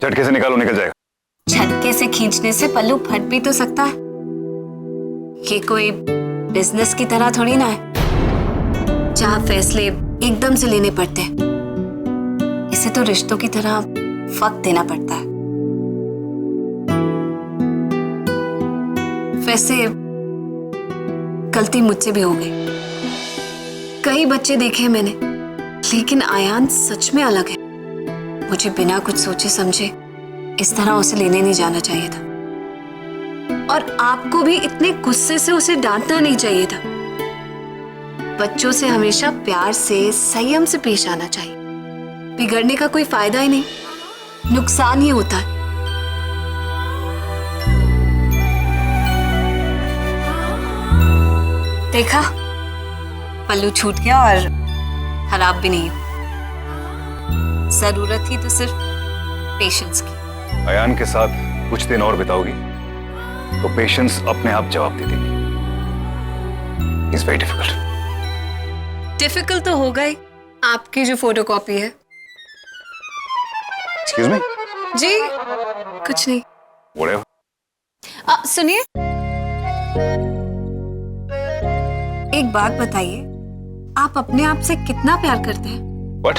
झटके से निकालो, निकल जाएगा। झटके से खींचने से पल्लू फट भी तो सकता है। ये कोई बिजनेस की तरह थोड़ी ना है जहां फैसले एकदम से लेने पड़ते हैं। इसे तो रिश्तों की तरह वक्त देना पड़ता है। वैसे गलती मुझसे भी हो गई। कई बच्चे देखे मैंने, लेकिन आयान सच में अलग है। मुझे बिना कुछ सोचे समझे इस तरह उसे लेने नहीं जाना चाहिए था, और आपको भी इतने गुस्से से उसे डांटना नहीं चाहिए था। बच्चों से हमेशा प्यार से, संयम से पेश आना चाहिए। बिगड़ने का कोई फायदा ही नहीं, नुकसान ही होता है। देखा, पल्लू छूट गया और खराब भी नहीं हो। जरूरत ही तो सिर्फ पेशेंस की। अयान के साथ कुछ दिन और बिताओगी तो पेशेंस अपने आप जवाब दे देगी। It's very difficult. डिफिकल्ट तो होगा ही, आपकी जो फोटोकॉपी है। Excuse me. जी कुछ नहीं। व्हाटएवर। सुनिए, एक बात बताइए, आप अपने आप से कितना प्यार करते हैं? व्हाट?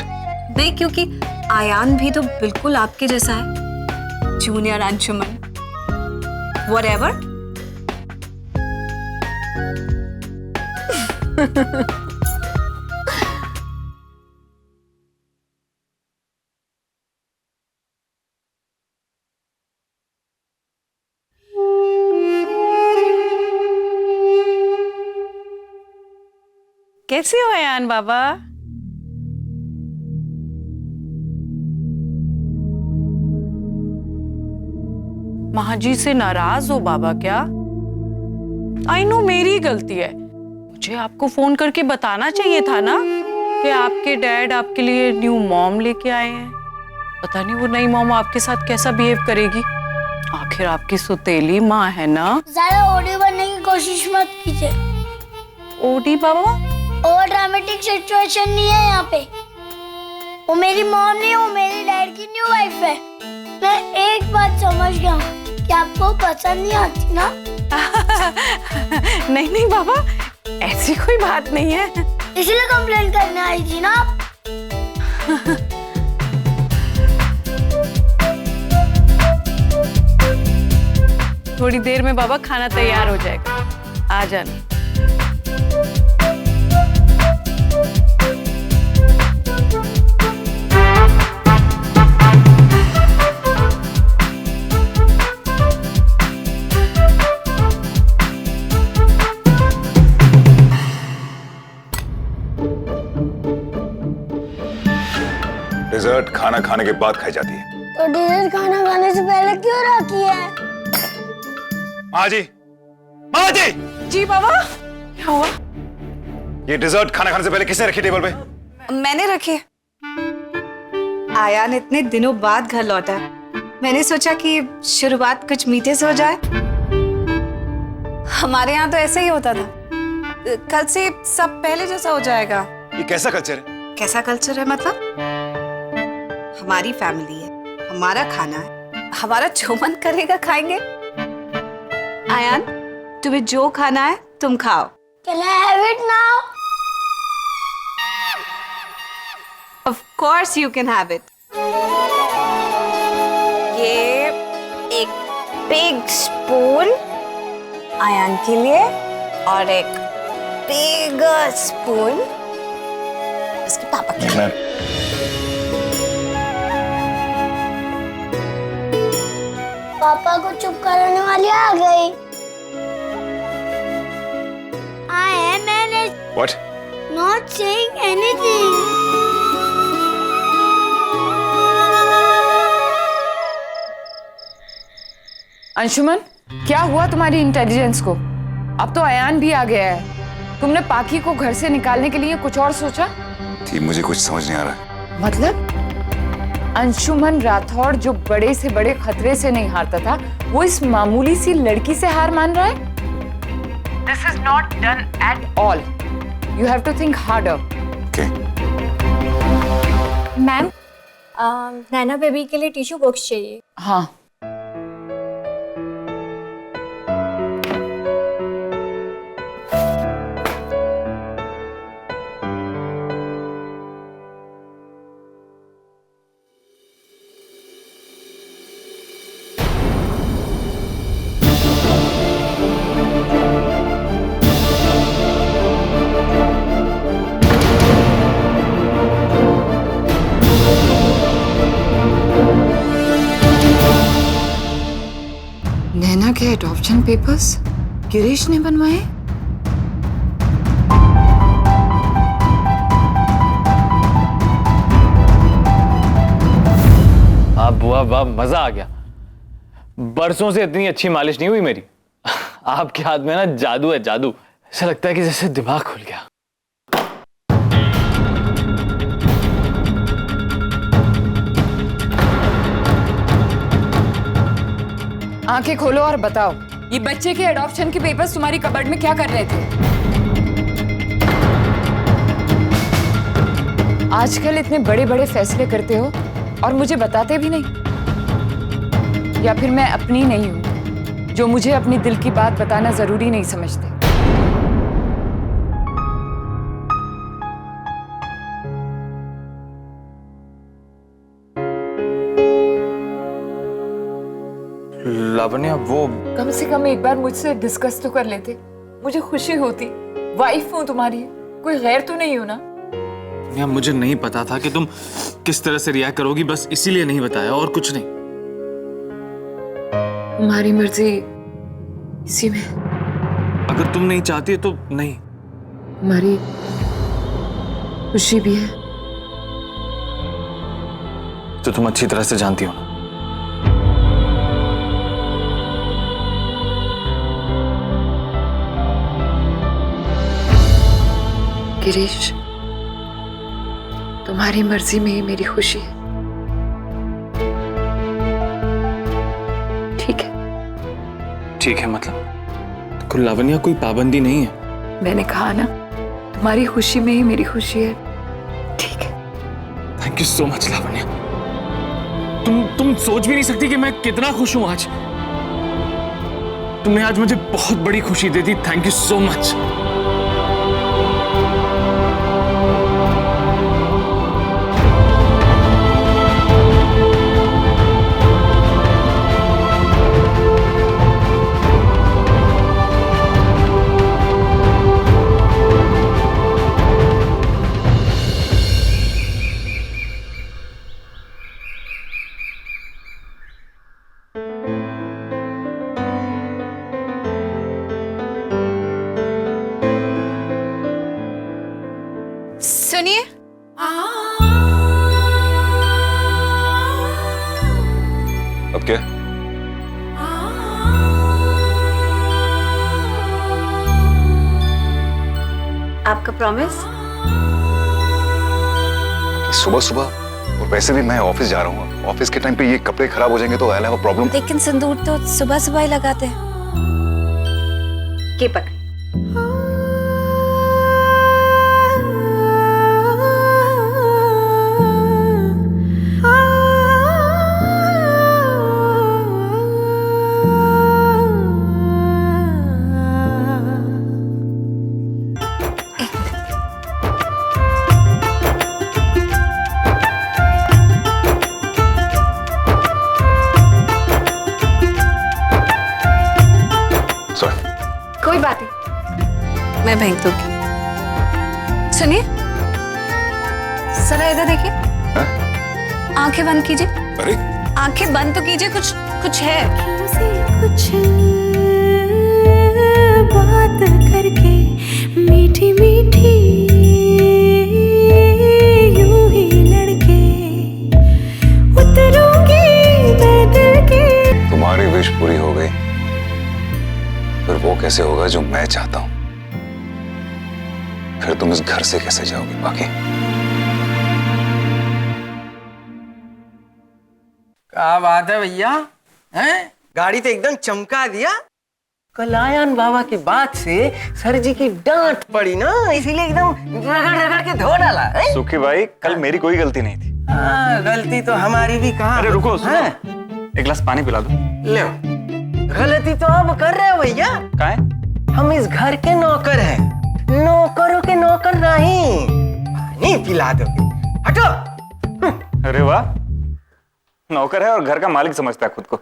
नहीं, क्योंकि आयान भी तो बिल्कुल आपके जैसा है। Junior Anshuman, whatever. कैसे हो अयान बाबा? महाजी से नाराज हो बाबा क्या? आई नो मेरी गलती है। मुझे आपको फोन करके बताना चाहिए था ना कि आपके डैड आपके लिए न्यू मॉम लेके आए हैं। पता नहीं वो नई मॉम आपके साथ कैसा बिहेव करेगी। आखिर आपकी सुतेली माँ है ना। ज्यादा ओडी बनने की कोशिश मत कीजिए। ओडी बाबा? और ड्रामेटिक सिचुएशन नहीं है यहाँ पे। वो मेरी मॉम नहीं, वो मेरी डैड की न्यू वाइफ है। मैं एक बात समझ गया हूँ कि आपको पसंद नहीं आती ना। नहीं नहीं बाबा, ऐसी कोई बात नहीं है। इसलिए कंप्लेंट करने आई थी ना आप। थोड़ी देर में बाबा खाना तैयार हो जाएगा, आ जाना। डिजर्ट खाना खाने के बाद खाई जाती है। तो डिनर खाना खाने से पहले क्यों रखी है? माँ जी, माँ जी! जी बाबा, क्या हुआ? ये डिजर्ट खाना खाने से पहले किसने रखी टेबल पे? मैंने रखी है। आयान इतने दिनों बाद घर लौटा है, मैंने सोचा कि शुरुआत कुछ मीठे से हो जाए। हमारे यहाँ तो ऐसे ही होता था। कल से सब पहले जैसा हो जाएगा। ये कैसा कल्चर है? कैसा कल्चर है मतलब? हमारी फैमिली है, हमारा खाना है, हमारा जो मन करेगा खाएंगे। आयान, तुम्हें जो खाना है तुम खाओ। Can I have it now? Of course you can have it. ये एक बिग स्पून आयान के लिए और एक बिग स्पून उसके पापा के लिए। पापा को चुप कराने वाली आ गई। I am What? not saying anything. Anshuman, क्या हुआ तुम्हारी इंटेलिजेंस को? अब तो अयान भी आ गया है। तुमने पाकी को घर से निकालने के लिए कुछ और सोचा? थी, मुझे कुछ समझ नहीं आ रहा। मतलब अंशुमन राठौड़ जो बड़े से बड़े खतरे से नहीं हारता था, वो इस मामूली सी लड़की से हार मान रहा है? This is not done at all. You have to think harder. Okay. Ma'am, Naina baby के लिए टिश्यू बॉक्स चाहिए। हाँ। नैना के एडॉप्शन पेपर्स गिरीश ने बनवाए? हाँ बुआ वाह, मजा आ गया। बरसों से इतनी अच्छी मालिश नहीं हुई मेरी। आपके हाथ में ना जादू है, जादू। ऐसा लगता है कि जैसे दिमाग खुल गया। आंखें खोलो और बताओ, ये बच्चे के एडॉप्शन के पेपर्स तुम्हारी कबर्ड में क्या कर रहे थे? आजकल इतने बड़े बड़े फैसले करते हो और मुझे बताते भी नहीं। या फिर मैं अपनी नहीं हूं जो मुझे अपनी दिल की बात बताना जरूरी नहीं समझते। लावण्या वो कम से कम एक बार मुझसे डिस्कस तो कर लेते, मुझे खुशी होती। वाइफ हूं तुम्हारी, कोई गैर तो नहीं हो ना? यार मुझे नहीं पता था कि तुम किस तरह से रिएक्ट करोगी, बस इसीलिए नहीं बताया और कुछ नहीं। तुम्हारी मर्जी इसी में। अगर तुम नहीं चाहती तो नहीं। तुम्हारी खुशी भी है तो तुम अच्छी तरह से जानती हो ना। गिरीश, तुम्हारी मर्जी में ही मेरी खुशी है। ठीक है? ठीक है मतलब तो लावण्या कोई पाबंदी नहीं है। मैंने कहा ना, तुम्हारी खुशी में ही मेरी खुशी है। ठीक है? Thank you so much Lavanya. तुम सोच भी नहीं सकती कि मैं कितना खुश हूं आज। तुमने आज मुझे बहुत बड़ी खुशी दे दी। Thank you so much. सुनिए, अब क्या? आपका प्रॉमिस? सुबह सुबह, और वैसे भी मैं ऑफिस जा रहा हूँ। ऑफिस के टाइम पे ये कपड़े खराब हो जाएंगे तो आई हैव अ प्रॉब्लम। लेकिन सिंदूर तो सुबह सुबह ही लगाते हैं। के पकड़। कोई बात नहीं, मैं भेज दूंगी। सुनिए, जरा इधर देखिए। आंखें बंद कीजिए। अरे आंखें बंद तो कीजिए, कुछ है। कुछ बात करके मीठी मीठी यूं ही लड़के उतरूंगी मैं दिल के। तुम्हारी विश पूरी हो गई, फिर वो कैसे होगा जो मैं चाहता हूं? फिर तुम इस घर से कैसे जाओगी? बाकी क्या बात है भैया, हैं? गाड़ी तो एकदम चमका दिया। कलायन बाबा की बात से सर जी की डांट पड़ी ना, इसीलिए एकदम रगड़ रगड़ के धो डाला है? सुखी भाई, कल मेरी कोई गलती नहीं थी। हाँ, गलती तो हमारी भी कहाँ। अरे रुको, सुनो। हाँ? एक गिलास पानी पिला दो। ले, गलती तो अब कर रहे हो भैया। क्या है? हम इस घर के नौकर हैं, नौकरों के नौकर नहीं। पानी पिला दोगे, हटो। अरे वाह, नौकर है और घर का मालिक समझता है खुद को।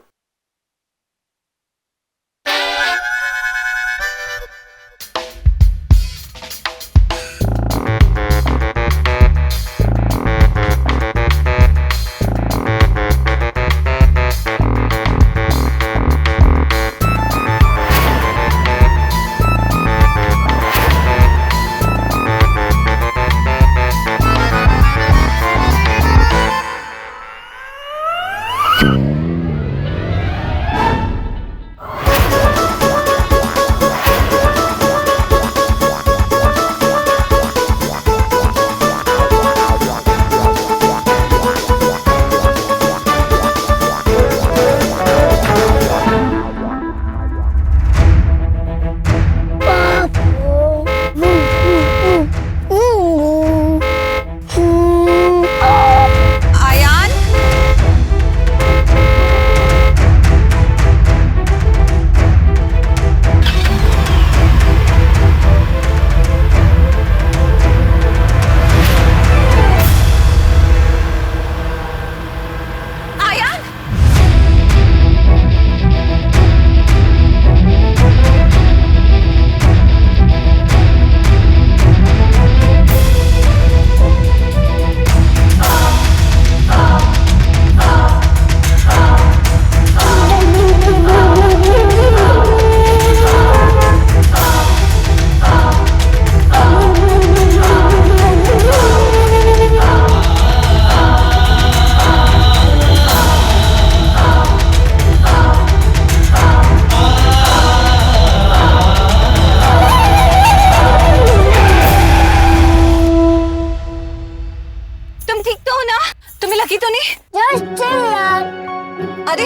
अरे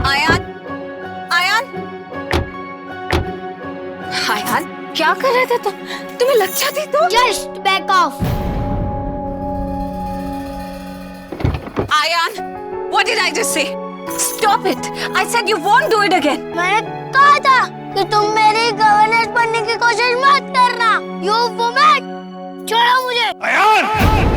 आयान, आयान, आयान क्या कर रहे थे तुम? तुम्हें लग जाती तो? Just back off. Ayaan, what did I just say? Stop it! I said you won't do it again. मैंने कहा था कि तुम मेरी गवर्नेंस बनने की कोशिश मत करना। You woman! छोड़ो मुझे। आयान!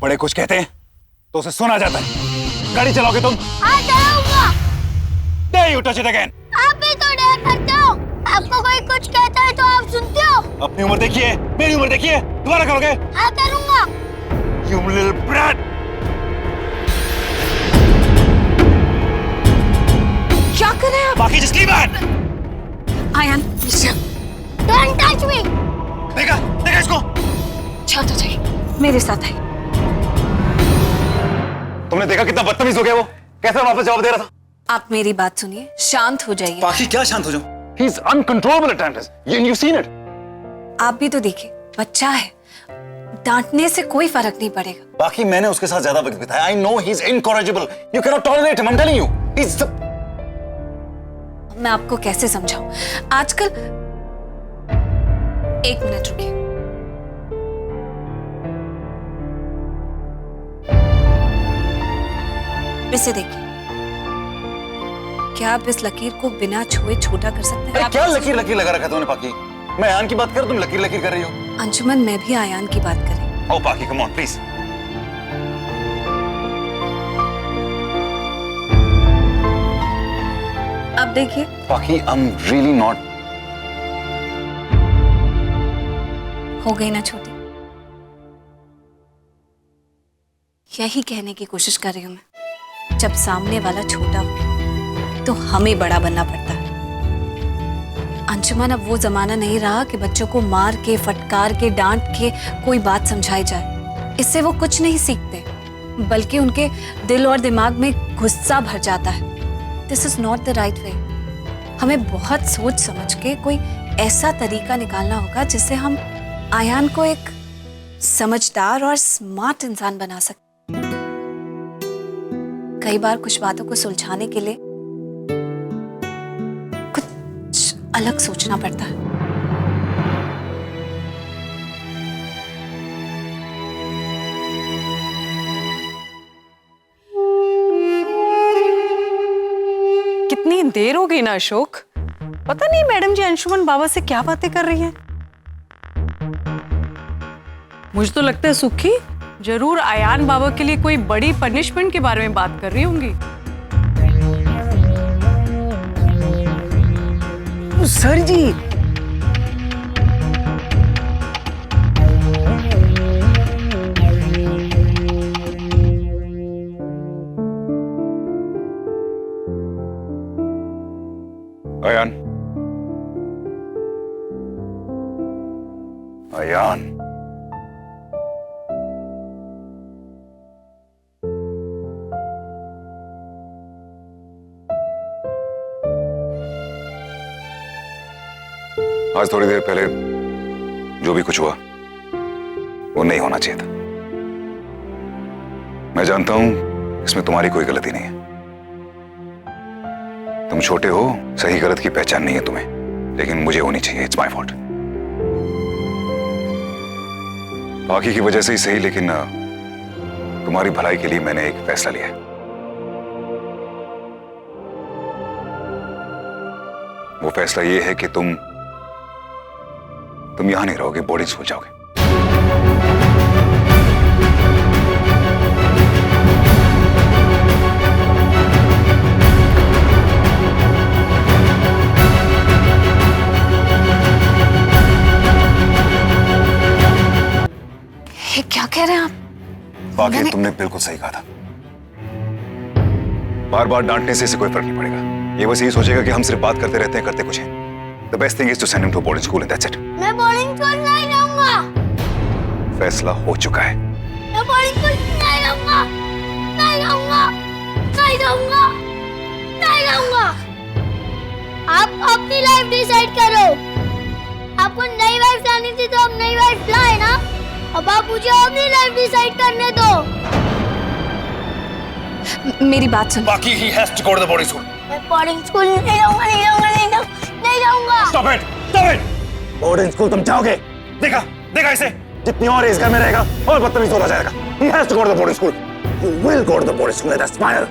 बड़े कुछ कहते हैं तो उसे सुना जाता है। गाड़ी चलाओगे तुम? हाँ चलाऊंगा। Dare you touch it again? आप भी तो डर करते हो। आपको कोई कुछ कहता है तो आप सुनते हो। अपनी उम्र देखिए, मेरी उम्र देखिए, दोबारा करोगे? हाँ करूंगा। You little brat! क्या कर रहे हैं आप? बाकी just leave it! Ayaan, Don't touch me. देखा, देखा इसको? छाता चाहिए, मेरे साथ आई। तुमने देखा कितना बदतमीज हो गया वो? कैसे वापस जवाब दे रहा था? आप मेरी बात सुनिए, शांत हो जाइए। बाकी क्या शांत हो जाओ? He is uncontrollable at times. You've seen it. आप भी तो देखिए, बच्चा है, डांटने से कोई फर्क नहीं पड़ेगा। बाकी मैंने उसके साथ ज्यादा वक्त बिताया। I know he is incorrigible. You cannot tolerate him. I'm telling you. He's the... मैं आपको कैसे समझाऊं? आजकल एक मिनट रुकिए। इसे देखिए, क्या आप इस लकीर को बिना छुए छोटा कर सकते हैं? अरे क्या लकीर लकीर लगा रखा तुमने पाकी? मैं आयान की बात कर, तुम लकीर लकीर कर रही हो। अंशुमन, मैं भी आयान की बात कर रही हूं। ओ पाकी, कम ऑन प्लीज। अब देखिए। पाकी, आई एम रियली नॉट। हो गई ना छोटी? यही कहने की कोशिश कर रही हूं मैं। जब सामने वाला छोटा हो तो हमें बड़ा बनना पड़ता है। अंशुमन, अब वो जमाना नहीं रहा कि बच्चों को मार के, फटकार के, डांट के कोई बात समझाई जाए। इससे वो कुछ नहीं सीखते, बल्कि उनके दिल और दिमाग में गुस्सा भर जाता है। This is not the right way. हमें बहुत सोच समझ के कोई ऐसा तरीका निकालना होगा जिससे हम आयान को एक समझदार और स्मार्ट इंसान बना सकें। कई बार कुछ बातों को सुलझाने के लिए कुछ अलग सोचना पड़ता है। कितनी देर हो गई ना अशोक, पता नहीं मैडम जी अंशुमन बाबा से क्या बातें कर रही हैं। मुझे तो लगता है सुखी जरूर आयान बाबा के लिए कोई बड़ी पनिशमेंट के बारे में बात कर रही होंगी। सर जी, अयान, अयान, आज थोड़ी देर पहले जो भी कुछ हुआ वो नहीं होना चाहिए था। मैं जानता हूं इसमें तुम्हारी कोई गलती नहीं है। तुम छोटे हो, सही गलत की पहचान नहीं है तुम्हें, लेकिन मुझे होनी चाहिए। It's my fault. बाकी की वजह से ही सही, लेकिन तुम्हारी भलाई के लिए मैंने एक फैसला लिया है। वो फैसला ये है कि तुम यहां नहीं रहोगे, बोर्डिंग स्कूल जाओगे। ये क्या कह रहे हैं आप? बाकी तुमने बिल्कुल सही कहा था। बार बार डांटने से इसे कोई फर्क नहीं पड़ेगा। ये बस यही सोचेगा कि हम सिर्फ बात करते रहते हैं, करते कुछ है। The best thing is to send him to boarding school and that's it. मैं बोर्डिंग स्कूल नहीं जाऊंगा। फैसला हो चुका है। मैं बोर्डिंग स्कूल नहीं जाऊंगा, नहीं जाऊंगा, नहीं जाऊंगा, नहीं जाऊंगा। आप अपनी लाइफ डिसाइड करो। आपको नई वाइफ लानी थी तो आप नई वाइफ लाए ना। अब आप मुझे अपनी लाइफ डिसाइड करने दो। मेरी बात सुन। बाकी he has to go to the boarding school. मैं बोर्डिंग स्कूल नहीं जाऊंगा, नहीं जाऊंगा, नहीं जाऊंगा, नहीं जाऊंगा। Stop it! Stop it! Boarding school तुम जाओगे। देखा देखा इसे, जितनी और इस घर में रहेगा और बदतमीज होता जाएगा। He has to go to the boarding school. You will go to the boarding school. That's final.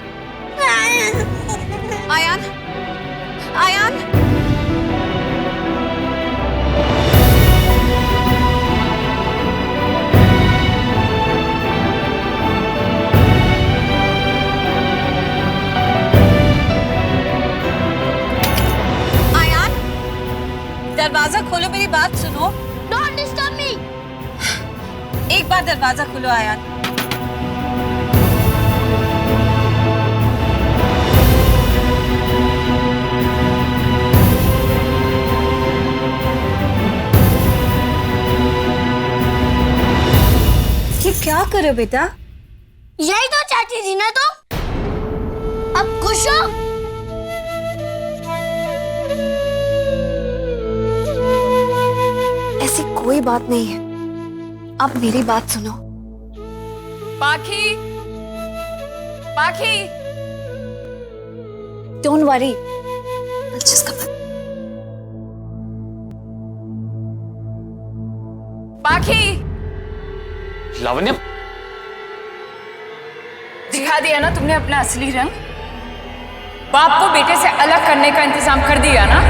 Ayaan, Ayaan, दरवाजा खोलो, मेरी बात सुनो। Don't disturb me. एक बार दरवाजा खोलो आयान। ये क्या करो बेटा? यही तो चाहती थी ना तुम। अब खुश हो? ऐसी कोई बात नहीं है। अब मेरी बात सुनो। पाखी, पाखी, don't worry, just come on. पाखी, लावण्य, दिखा दिया ना तुमने अपना असली रंग। बाप को बेटे से अलग करने का इंतजाम कर दिया ना।